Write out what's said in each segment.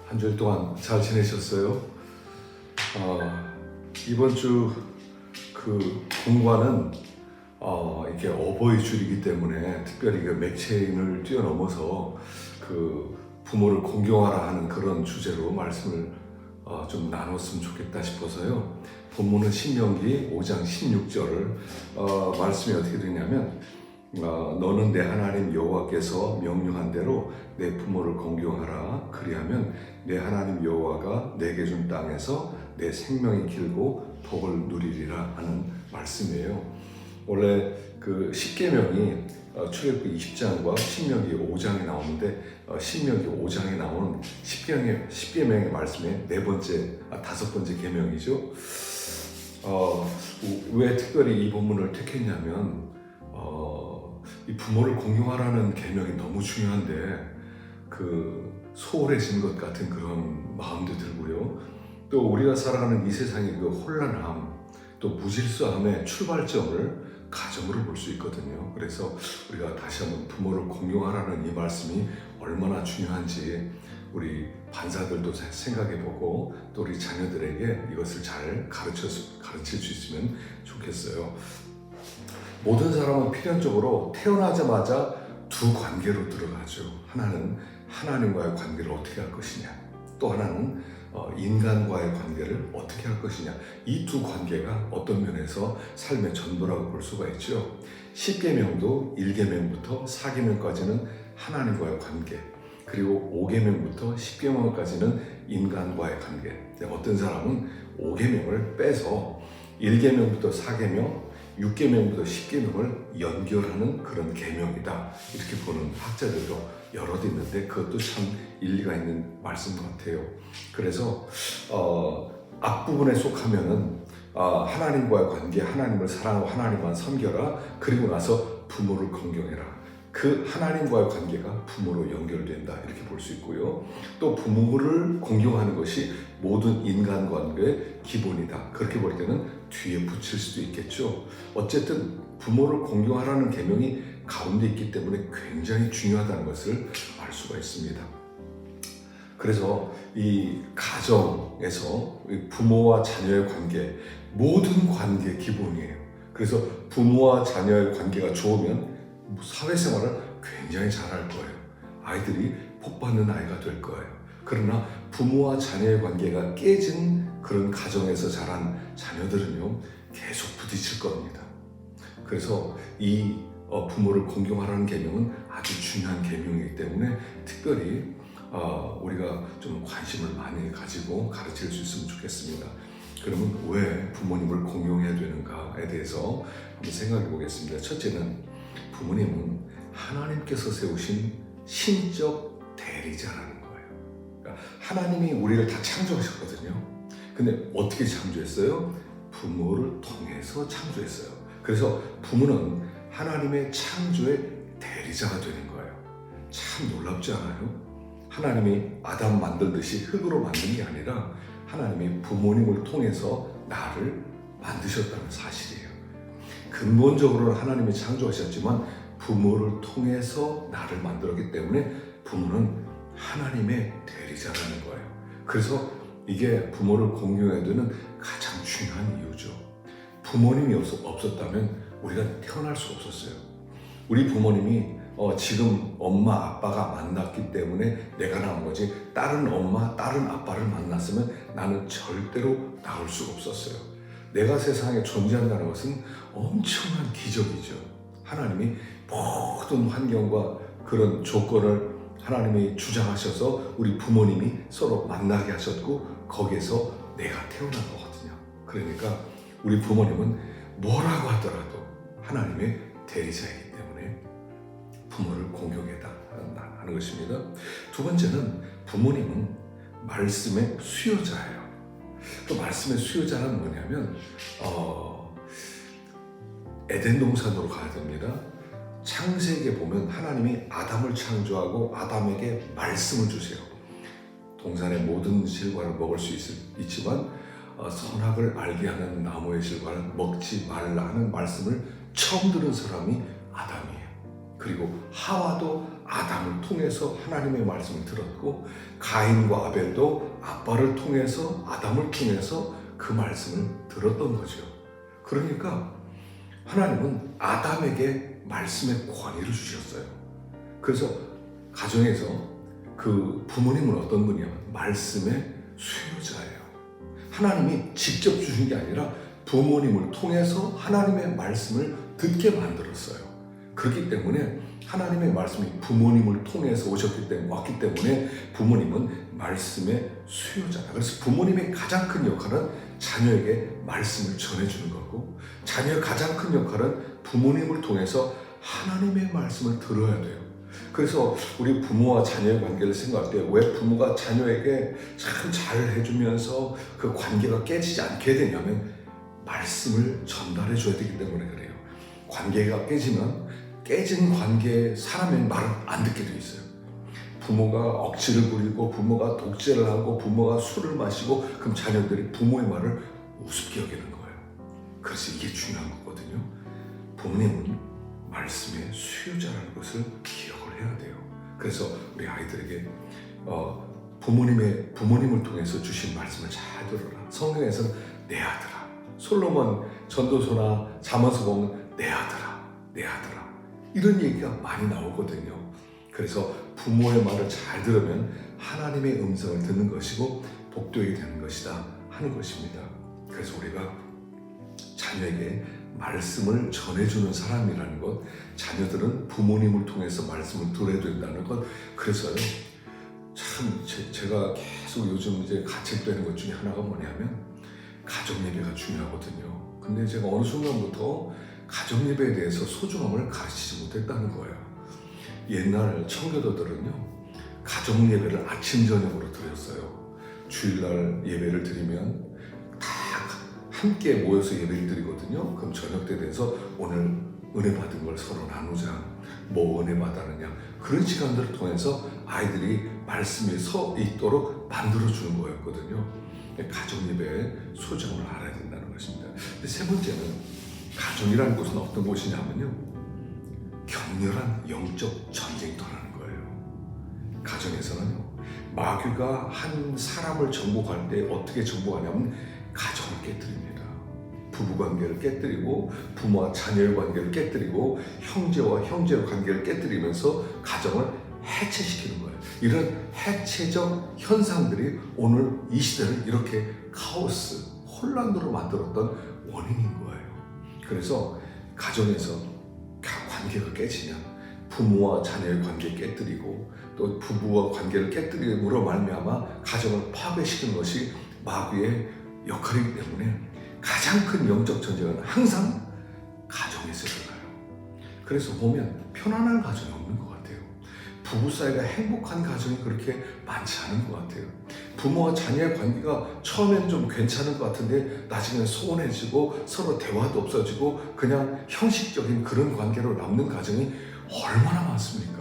한 주일 동안 잘 지내셨어요? 이번 주 그 공과는 이렇게 어버이 줄이기 때문에 특별히 그 맥체인을 뛰어넘어서 그 부모를 공경하라 하는 그런 주제로 말씀을 좀 나눴으면 좋겠다 싶어서요. 본문은 신명기 5장 16절을 말씀이 어떻게 되냐면 너는 내 하나님 여호와께서 명령한 대로 내 부모를 공경하라. 그리하면 내 하나님 여호와가 내게 준 땅에서 내 생명이 길고 복을 누리리라 하는 말씀이에요. 원래 그 십계명이 출애굽기 20장과 신명기 5장에 나오는데 신명기 5장에 나오는 십계명의 말씀의 다섯 번째 계명이죠. 왜 특별히 이 본문을 택했냐면 이 부모를 공경하라는 계명이 너무 중요한데 소홀해진 것 같은 그런 마음도 들고요. 또 우리가 살아가는 이 세상의 그 혼란함, 또 무질서함의 출발점을 가정으로 볼 수 있거든요. 그래서 우리가 다시 한번 부모를 공경하라는 이 말씀이 얼마나 중요한지 우리 반사들도 생각해보고 또 우리 자녀들에게 이것을 잘 가르칠 수 있으면 좋겠어요. 모든 사람은 필연적으로 태어나자마자 두 관계로 들어가죠. 하나는 하나님과의 관계를 어떻게 할 것이냐, 또 하나는 인간과의 관계를 어떻게 할 것이냐. 이 두 관계가 어떤 면에서 삶의 전부라고 볼 수가 있죠. 10계명도 1계명부터 4계명까지는 하나님과의 관계, 그리고 5계명부터 10계명까지는 인간과의 관계. 어떤 사람은 5계명을 빼서 1계명부터 4계명, 6계명부터 10계명을 연결하는 그런 계명이다, 이렇게 보는 학자들도 여럿 있는데 그것도 참 일리가 있는 말씀 같아요. 그래서 앞부분에 속하면은 하나님과의 관계, 하나님을 사랑하고 하나님만 섬겨라, 그리고 나서 부모를 공경해라. 그 하나님과의 관계가 부모로 연결된다, 이렇게 볼 수 있고요. 또 부모를 공경하는 것이 모든 인간관계의 기본이다, 그렇게 볼 때는 뒤에 붙일 수도 있겠죠. 어쨌든 부모를 공경하라는 계명이 가운데 있기 때문에 굉장히 중요하다는 것을 알 수가 있습니다. 그래서 이 가정에서 부모와 자녀의 관계, 모든 관계의 기본이에요. 그래서 부모와 자녀의 관계가 좋으면 사회생활을 굉장히 잘할 거예요. 아이들이 복받는 아이가 될 거예요. 그러나 부모와 자녀의 관계가 깨진 그런 가정에서 자란 자녀들은요, 계속 부딪힐 겁니다. 그래서 이 부모를 공경하라는 계명은 아주 중요한 계명이기 때문에 특별히 우리가 좀 관심을 많이 가지고 가르칠 수 있으면 좋겠습니다. 그러면 왜 부모님을 공경해야 되는가에 대해서 한번 생각해 보겠습니다. 첫째는 부모님은 하나님께서 세우신 신적 대리자라는 거예요. 그러니까 하나님이 우리를 다 창조하셨거든요. 근데 어떻게 창조했어요? 부모를 통해서 창조했어요. 그래서 부모는 하나님의 창조의 대리자가 되는 거예요. 참 놀랍지 않아요? 하나님이 아담 만들듯이 흙으로 만든 게 아니라 하나님이 부모님을 통해서 나를 만드셨다는 사실이에요. 근본적으로는 하나님이 창조하셨지만 부모를 통해서 나를 만들었기 때문에 부모는 하나님의 대리자라는 거예요. 그래서 이게 부모를 공경해야 되는 가장 중요한 이유죠. 부모님이 없었다면 우리가 태어날 수 없었어요. 우리 부모님이 지금 엄마 아빠가 만났기 때문에 내가 나온 거지, 다른 엄마 다른 아빠를 만났으면 나는 절대로 나올 수가 없었어요. 내가 세상에 존재한다는 것은 엄청난 기적이죠. 하나님이 모든 환경과 그런 조건을 하나님이 주장하셔서 우리 부모님이 서로 만나게 하셨고 거기에서 내가 태어난 거거든요. 그러니까 우리 부모님은 뭐라고 하더라도 하나님의 대리자이기 때문에 부모를 공경해야 하는 것입니다. 두 번째는 부모님은 말씀의 수요자예요. 또 말씀의 수요자는 뭐냐면 에덴 동산으로 가야 됩니다. 창세기에 보면 하나님이 아담을 창조하고 아담에게 말씀을 주세요. 동산의 모든 실과를 먹을 수 있지만 선악을 알게 하는 나무의 실과를 먹지 말라 하는 말씀을 처음 들은 사람이 아담이에요. 그리고 하와도 아담을 통해서 하나님의 말씀을 들었고, 가인과 아벨도 아빠를 통해서, 아담을 통해서 그 말씀을 들었던 거죠. 그러니까 하나님은 아담에게 말씀의 권위를 주셨어요. 그래서 가정에서 그 부모님은 어떤 분이냐면 말씀의 수요자예요. 하나님이 직접 주신 게 아니라 부모님을 통해서 하나님의 말씀을 듣게 만들었어요. 그렇기 때문에 하나님의 말씀이 부모님을 통해서 왔기 때문에 부모님은 말씀의 수요자다. 그래서 부모님의 가장 큰 역할은 자녀에게 말씀을 전해주는 거고, 자녀의 가장 큰 역할은 부모님을 통해서 하나님의 말씀을 들어야 돼요. 그래서 우리 부모와 자녀의 관계를 생각할 때 왜 부모가 자녀에게 참 잘 해주면서 그 관계가 깨지지 않게 되냐면 말씀을 전달해 줘야 되기 때문에 그래요. 관계가 깨지면 깨진 관계에 사람의 말을 안 듣게 돼 있어요. 부모가 억지를 부리고 부모가 독재를 하고 부모가 술을 마시고 그럼 자녀들이 부모의 말을 우습게 여기는 거예요. 그래서 이게 중요한 거거든요. 부모님은 말씀의 수요자라는 것을 기억을 해야 돼요. 그래서 우리 아이들에게 부모님을 통해서 주신 말씀을 잘 들어라. 성경에서는 내 아들아, 솔로몬 전도서나 잠언서 보면 내 아들아, 내 아들아, 이런 얘기가 많이 나오거든요. 그래서 부모의 말을 잘 들으면 하나님의 음성을 듣는 것이고 복되게 되는 것이다 하는 것입니다. 그래서 우리가 자녀에게 말씀을 전해주는 사람이라는 것, 자녀들은 부모님을 통해서 말씀을 들어야 된다는 것. 그래서요, 참 제가 계속 요즘 이제 가책되는 것 중에 하나가 뭐냐면 가정 예배가 중요하거든요. 근데 제가 어느 순간부터 가정 예배에 대해서 소중함을 가르치지 못했다는 거예요. 옛날 청교도들은요, 가정 예배를 아침 저녁으로 드렸어요. 주일날 예배를 드리면 다 함께 모여서 예배를 드리거든요. 그럼 저녁 때 돼서 오늘 은혜 받은 걸 서로 나누자, 뭐 은혜 받았느냐, 그런 시간들을 통해서 아이들이 말씀에 서 있도록 만들어주는 거였거든요. 가정 예배의 소중함을 알아야 된다는 것입니다. 근데 세 번째는, 가정이라는 곳은 어떤 곳이냐면요, 격렬한 영적 전쟁터라는 거예요. 가정에서는요, 마귀가 한 사람을 정복할 때 어떻게 정복하냐면 가정을 깨뜨립니다. 부부관계를 깨뜨리고 부모와 자녀의 관계를 깨뜨리고 형제와 형제의 관계를 깨뜨리면서 가정을 해체시키는 거예요. 이런 해체적 현상들이 오늘 이 시대를 이렇게 카오스, 혼란으로 만들었던 원인인 거예요. 그래서 가정에서 관계가 깨지면 부모와 자녀의 관계를 깨뜨리고 또 부부와 관계를 깨뜨림으로 말미암아 가정을 파괴시키는 것이 마귀의 역할이기 때문에 가장 큰 영적 전쟁은 항상 가정에서 일어나요. 그래서 보면 편안한 가정이 없는 것 같아요. 부부 사이가 행복한 가정이 그렇게 많지 않은 것 같아요. 부모와 자녀의 관계가 처음에는 좀 괜찮은 것 같은데 나중에 소원해지고 서로 대화도 없어지고 그냥 형식적인 그런 관계로 남는 가정이 얼마나 많습니까?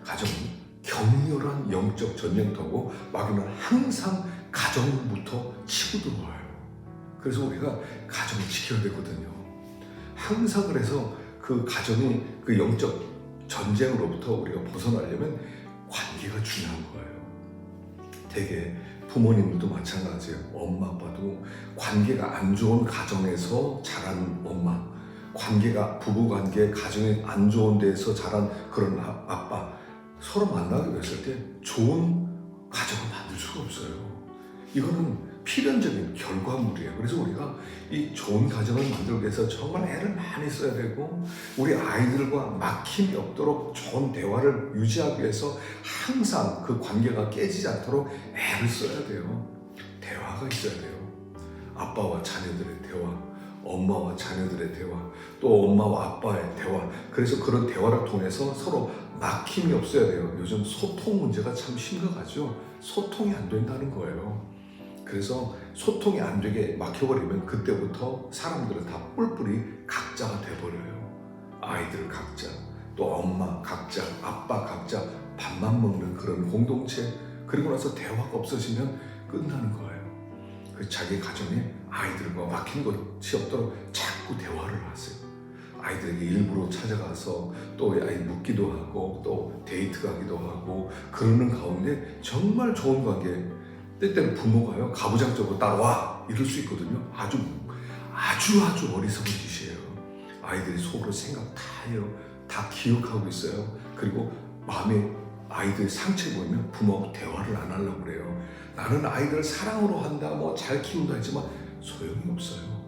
가정은 격렬한 영적 전쟁터고 마귀는 항상 가정부터 치고 들어와요. 그래서 우리가 가정을 지켜야 되거든요. 항상 그래서 그 가정이 그 영적 전쟁으로부터 우리가 벗어나려면 관계가 중요한 거예요. 되게 부모님도 마찬가지예요. 엄마 아빠도 관계가 안 좋은 가정에서 자란 엄마, 관계가 부부관계 가정이 안 좋은 데서 자란 그런 아빠, 서로 만나게 됐을 때 좋은 가정을 만들 수가 없어요. 이거는 필연적인 결과물이에요. 그래서 우리가 이 좋은 가정을 만들기 위해서 정말 애를 많이 써야 되고 우리 아이들과 막힘이 없도록 좋은 대화를 유지하기 위해서 항상 그 관계가 깨지지 않도록 애를 써야 돼요. 대화가 있어야 돼요. 아빠와 자녀들의 대화, 엄마와 자녀들의 대화, 또 엄마와 아빠의 대화. 그래서 그런 대화를 통해서 서로 막힘이 없어야 돼요. 요즘 소통 문제가 참 심각하죠. 소통이 안 된다는 거예요. 그래서 소통이 안 되게 막혀버리면 그때부터 사람들은 다 뿔뿔이 각자가 돼버려요. 아이들 각자, 또 엄마 각자, 아빠 각자 밥만 먹는 그런 공동체. 그리고 나서 대화가 없어지면 끝나는 거예요. 그래서 자기 가정에 아이들과 막힌 것이 없도록 자꾸 대화를 하세요. 아이들에게 일부러 찾아가서 또 아이 묻기도 하고 또 데이트 가기도 하고 그러는 가운데 정말 좋은 관계, 때때로 부모가요 가부장적으로 따라와 이럴 수 있거든요. 아주 어리석은 짓이에요. 아이들이 속으로 생각 다 해요. 다 기억하고 있어요. 그리고 마음에 아이들 상처 보이면 부모하고 대화를 안 하려고 그래요. 나는 아이들을 사랑으로 한다, 뭐 잘 키운다 했지만 소용이 없어요.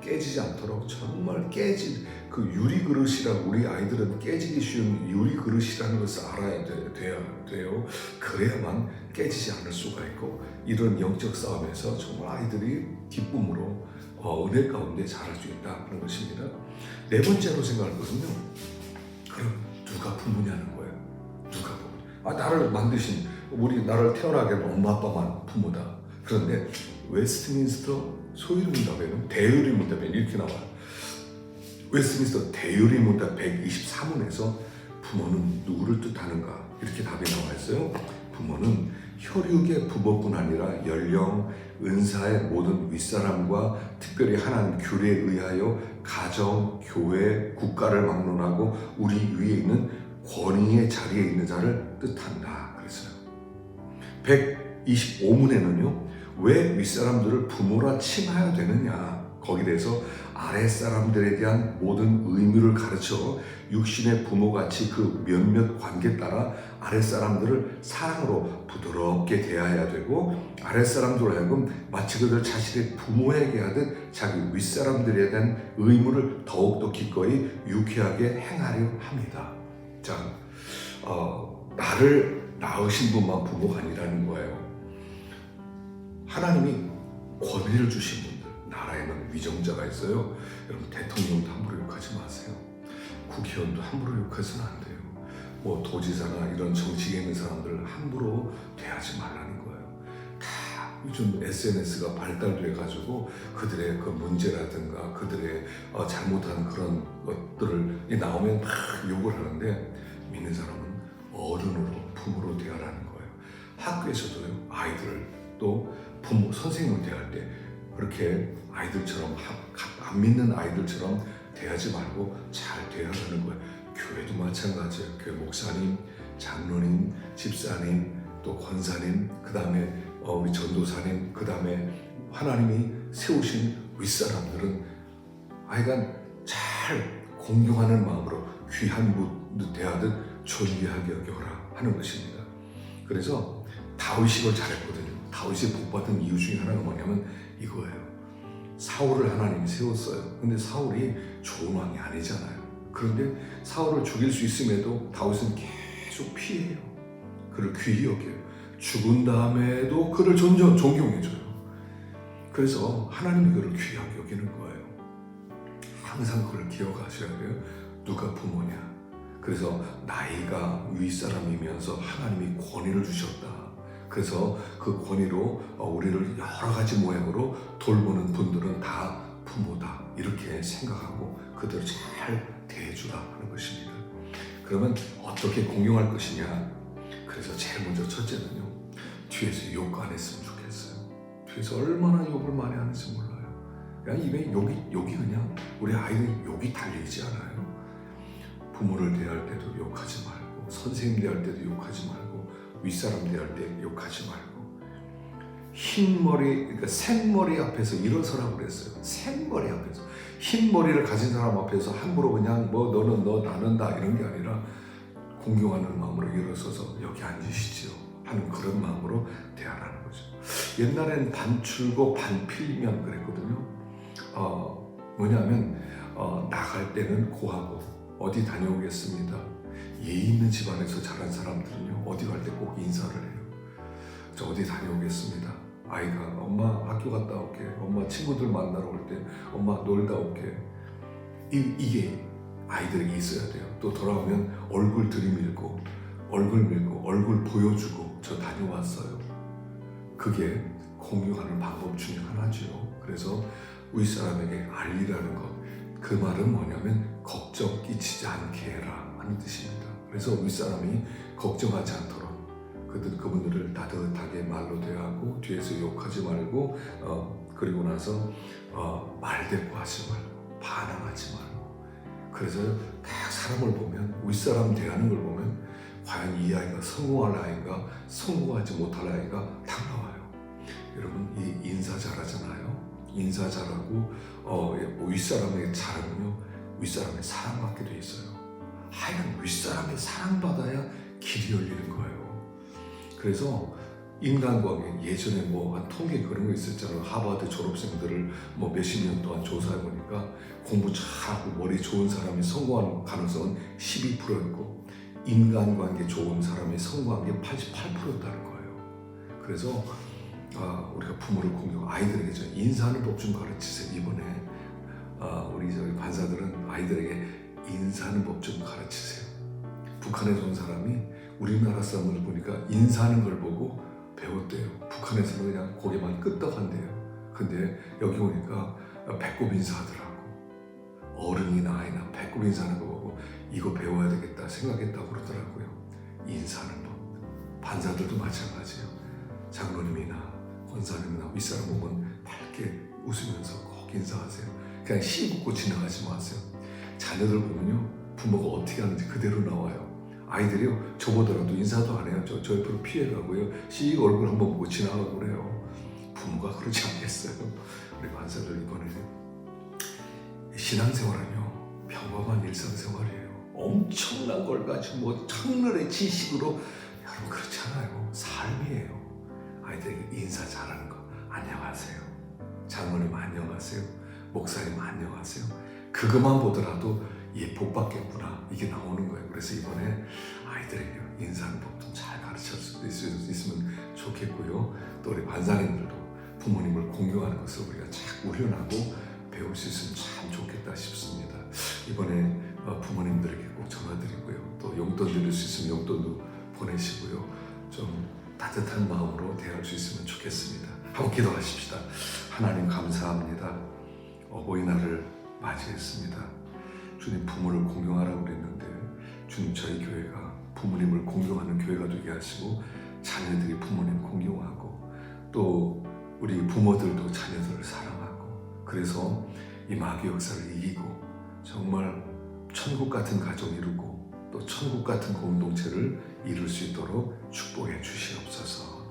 깨지지 않도록 정말 깨진 그 유리 그릇이라고, 우리 아이들은 깨지기 쉬운 유리 그릇이라는 것을 알아야 돼요. 그래야만 깨지지 않을 수가 있고, 이런 영적 싸움에서 정말 아이들이 기쁨으로 은혜 가운데 자랄 수 있다는 것입니다. 네 번째로 생각할 것은요, 그럼 누가 부모냐는 거예요. 누가 부모? 나를 만드신, 나를 태어나게 한 엄마 아빠만 부모다. 그런데 웨스트민스터 소유문답에는 대유리문답에 이렇게 나와요. 웨스트민스터 대유리문답 123원에서 부모는 누구를 뜻하는가? 이렇게 답이 나와 있어요. 부모는 혈육의 부모뿐 아니라 연령, 은사의 모든 윗사람과 특별히 하나님 규례에 의하여 가정, 교회, 국가를 막론하고 우리 위에 있는 권위의 자리에 있는 자를 뜻한다. 그랬어요. 125문에는요. 왜 윗사람들을 부모라 칭하여야 되느냐, 거기에 대해서 아랫사람들에 대한 모든 의무를 가르쳐 육신의 부모같이 그 몇몇 관계에 따라 아랫사람들을 사랑으로 부드럽게 대해야 되고, 아랫사람들로 하여금 마치 그들 자신의 부모에게 하듯 자기 윗사람들에 대한 의무를 더욱더 기꺼이 유쾌하게 행하려 합니다. 자, 나를 낳으신 분만 부모가 아니라는 거예요. 하나님이 권위를 주신 분들, 나라에는 위정자가 있어요. 여러분, 대통령도 함부로 욕하지 마세요. 국회의원도 함부로 욕해서는 안 돼요. 뭐 도지사나 이런 정치에 있는 사람들을 함부로 대하지 말라는 거예요. 다 요즘 SNS가 발달돼 가지고 그들의 그 문제라든가 그들의 잘못한 그런 것들을 나오면 막 욕을 하는데, 믿는 사람은 어른으로, 부모로 대하라는 거예요. 학교에서도요, 아이들을 또 부모, 선생님을 대할 때 그렇게 아이들처럼, 안 믿는 아이들처럼 대하지 말고 잘 대하라는 거예요. 교회도 마찬가지예요. 교회 목사님, 장로님, 집사님, 또 권사님, 그 다음에 우리 전도사님, 그 다음에 하나님이 세우신 윗사람들은 아이가 잘 공경하는 마음으로 귀한 분 대하듯 존귀하게 여겨라 하는 것입니다. 그래서 다윗이 그걸 잘했거든요. 다윗이 복받은 이유 중에 하나가 뭐냐면 이거예요. 사울을 하나님이 세웠어요. 근데 사울이 좋은 왕이 아니잖아요. 그런데 사울을 죽일 수 있음에도 다윗은 계속 피해요. 그를 귀히 여겨요. 죽은 다음에도 그를 존경해줘요. 그래서 하나님이 그를 귀하게 여기는 거예요. 항상 그걸 기억하셔야 돼요. 누가 부모냐. 그래서 나이가 윗사람이면서 하나님이 권위를 주셨다. 그래서 그 권위로 우리를 여러 가지 모양으로 돌보는 분들은 다 부모다. 이렇게 생각하고 그들을 잘 대해주라 하는 것입니다. 그러면 어떻게 공경할 것이냐. 그래서 제일 먼저 첫째는요, 뒤에서 욕 안 했으면 좋겠어요. 뒤에서 얼마나 욕을 많이 하는지 몰라요. 그냥 입에 욕이 그냥, 우리 아이들 욕이 달리지 않아요. 부모를 대할 때도 욕하지 말고, 선생님 대할 때도 욕하지 말고, 윗사람 대할 때 욕하지 말고, 흰머리, 그러니까 생머리 앞에서 일어서라고 그랬어요. 생머리 앞에서. 흰머리를 가진 사람 앞에서 함부로 그냥 뭐 너는 너 나는 다 이런 게 아니라 공경하는 마음으로 일어서서 여기 앉으시죠 하는 그런 마음으로 대하라는 거죠. 옛날에는 반출고 반필면 그랬거든요. 뭐냐면 나갈 때는 고하고 어디 다녀오겠습니다. 예의 있는 집안에서 자란 사람들은요, 어디 갈 때 꼭 인사를 해요. 저 어디 다녀오겠습니다. 아이가 엄마 학교 갔다 올게, 엄마 친구들 만나러 올 때 엄마 놀다 올게. 이게 아이들에게 있어야 돼요. 또 돌아오면 얼굴 들이밀고 얼굴 밀고 얼굴 보여주고 저 다녀왔어요. 그게 공유하는 방법 중에 하나죠. 그래서 윗사람에게 알리라는 것, 그 말은 뭐냐면 걱정 끼치지 않게 해라 하는 뜻입니다. 그래서 윗사람이 걱정하지 않도록 그분들을 따뜻하게 말로 대하고, 뒤에서 욕하지 말고, 그리고 나서 말대꾸하지 말고, 반항하지 말고, 그래서 딱 사람을 보면, 윗사람 대하는 걸 보면 과연 이 아이가 성공할 아이인가 성공하지 못할 아이가 딱 나와요. 여러분, 이 인사 잘하잖아요. 인사 잘하고 윗사람에게 잘하면요, 윗사람의 사랑받게 돼 있어요. 하여간 윗사람의 사랑받아야 길이 열리는 거예요. 그래서 인간관계, 예전에 한 통계 그런 거 있었잖아요. 하버드 졸업생들을 몇십 년 동안 조사해 보니까 공부 잘하고 머리 좋은 사람이 성공하는 가능성은 12%였고 인간관계 좋은 사람이 성공한 게 88%였다는 거예요. 그래서 우리가 부모를 공경, 아이들에게 인사하는 법 좀 가르치세요. 이번에 우리 반사들은 아이들에게 인사하는 법 좀 가르치세요. 북한에서 온 사람이 우리나라 사람을 보니까 인사하는 걸 보고 배웠대요. 북한에서는 그냥 고개만 끄덕한대요. 근데 여기 오니까 배꼽 인사하더라고. 어른이나 아이나 배꼽 인사하는 거 보고 이거 배워야 되겠다 생각했다고 그러더라고요. 인사하는 법. 반사들도 마찬가지예요. 장로님이나 권사님이나 윗사람 보면 밝게 웃으면서 꼭 인사하세요. 그냥 씹고 지나가지 마세요. 자녀들 보면요, 부모가 어떻게 하는지 그대로 나와요. 아이들이요, 저보더라도 인사도 안 해요. 저 옆으로 피해가고요, 씩 얼굴 한번 보고 지나가고 그래요. 부모가 그러지 않겠어요. 우리 관사들 이번에 신앙생활은요, 평범한 일상생활이에요. 엄청난 걸 가지고 청년의 지식으로, 여러분 그렇잖아요. 삶이에요. 아이들에게 인사 잘하는 거, 안녕하세요. 장모님 안녕하세요. 목사님 안녕하세요. 그것만 보더라도 복 받겠구나, 이게 나오는 거예요. 그래서 이번에 아이들에게 인사하는 법 좀 잘 가르칠 수 있으면 좋겠고요. 또 우리 반사님들도 부모님을 공경하는 것을 우리가 잘 우려나고 배울 수 있으면 참 좋겠다 싶습니다. 이번에 부모님들에게 꼭 전화드리고요. 또 용돈 드릴 수 있으면 용돈도 보내시고요. 좀 따뜻한 마음으로 대할 수 있으면 좋겠습니다. 한번 기도하십시다. 하나님 감사합니다. 어버이날을 맞이했습니다. 주님, 부모를 공경하라고 그랬는데 주님, 저희 교회가 부모님을 공경하는 교회가 되게 하시고 자녀들이 부모님 공경하고 또 우리 부모들도 자녀들을 사랑하고, 그래서 이 마귀 역사를 이기고 정말 천국 같은 가정 이루고 또 천국 같은 공동체를 이룰 수 있도록 축복해 주시옵소서.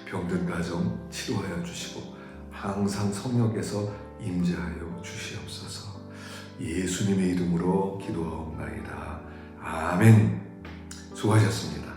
병든 가정 치료하여 주시고 항상 성령께서 임재하여 주시옵소서. 예수님의 이름으로 기도하옵나이다. 아멘. 수고하셨습니다.